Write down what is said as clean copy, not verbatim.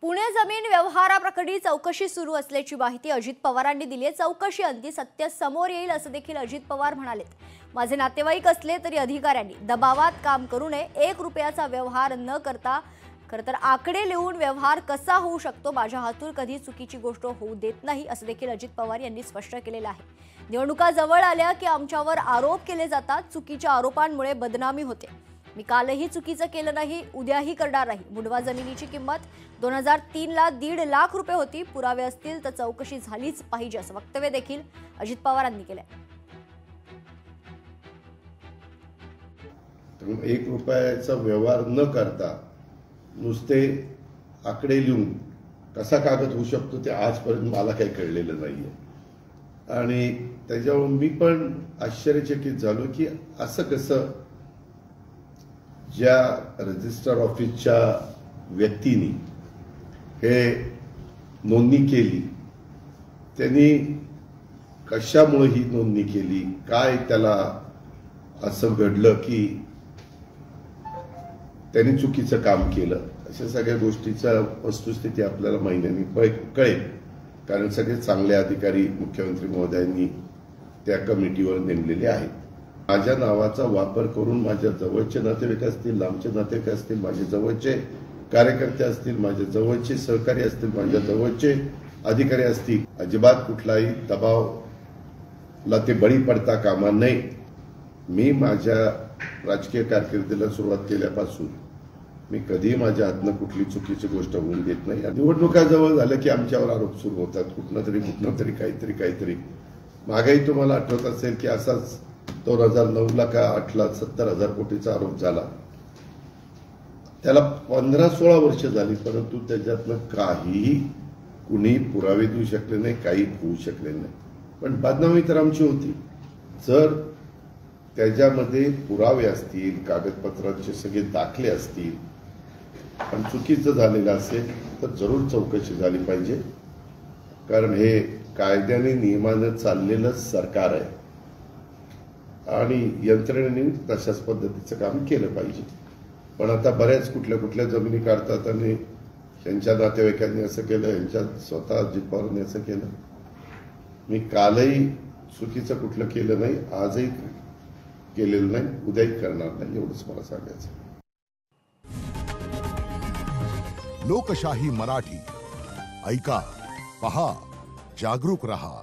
पुणे जमीन व्यवहाराप्रकरणी चौकशी सुरू असल्याची माहिती अजित पवारांनी दिली आहे। चौकशी अंती सत्य समोर येईल असं देखील अजित पवार म्हणालेत। माझे नातेवाईक असले तरी अधिकाऱ्यांनी दबावात काम करू नये। 1 रुपयाचा व्यवहार न करता खरतर आकडे लिहून व्यवहार कसा होऊ शकतो, माझ्या हातून कधी चुकीची गोष्ट होऊ देत नाही असं देखील अजित पवार यांनी स्पष्ट केलेलं आहे। निवडणुका जवळ आल्या की आमच्यावर आरोप केले जातात, चुकीच्या आरोपांमुळे बदनामी होते। मी कालही चुकीचं केलं नाही, उद्याही करणार नाही। मुंडवा जमिनीची किंमत 2003 ला 1.5 लाख रुपये होती। पुरावे असतील तर चौकशी झालीच पाहिजे असं वक्तव्य देखील अजित पवारांनी केलंय। 1 रुपयाचा व्यवहार न करता नुसते आकडे लिहून कसा कागद होऊ शकतो ते आजपर्यंत मला काही कळलेलं नाहीये। आणि त्याच्यावर मी पण आश्चर्यचकित झालो की असं कसं ज्या रजिस्टर ऑफिसच्या व्यक्तीने हे नोंदणी केली त्यांनी कशामुळे ही नोंदणी केली, काय त्याला असं घडलं की त्यांनी चुकीचं काम केलं, अशा सगळ्या गोष्टीचा वस्तुस्थिती आपल्याला महिन्यांनी कळेल। कारण सगळे चांगले अधिकारी मुख्यमंत्री महोदयांनी त्या कमिटीवर नेमलेले आहेत। माझ्या नावाचा वापर करून माझ्या जवळचे नातेवाईक असतील, लांबचे नातेवाईक असतील, माझे जवळचे कार्यकर्ते असतील, माझ्या जवळचे सहकारी असतील, माझ्या जवळचे अधिकारी असतील, अजिबात कुठलाही दबावला ते बळी पडता कामा नये। मी माझ्या राजकीय कारकिर्दीला सुरुवात केल्यापासून मी कधीही माझ्या हातनं कुठली चुकीची गोष्ट होऊन देत नाही। निवडणुका जवळ झाल्या की आमच्यावर आरोप सुरू होतात, कुठनं तरी काहीतरी। मागेही तुम्हाला आठवत असेल की असाच 2009 ला का 8 ला 70,000 कोटीचा आरोप झाला। त्याला 15-16 वर्ष झाली, परंतु त्याच्यातनं काहीही कुणी पुरावे देऊ शकले नाही, काही होऊ शकले नाही। पण बदनामी तर आमची होती। जर त्याच्यामध्ये पुरावे असतील, कागदपत्रांचे सगळे दाखले असतील, पण चुकीचं झालेलं असेल तर जरूर चौकशी झाली पाहिजे। कारण हे कायद्याने नियमाने चाललेलं सरकार आहे आणि यंत्रणेने तशाच पद्धतीचं काम केलं पाहिजे। पण आता बऱ्याच कुठल्या जमिनी काढतात आणि त्यांच्या नातेवाईकांनी असं केलं, यांच्या स्वतः अजित पवारांनी असं केलं। मी कालही चुकीचं कुठलं केलं नाही, आजही केलेलं नाही, उद्याही करणार नाही, एवढंच मला सांगायचं। लोकशाही मराठी ऐका, पहा, जागरूक रहा।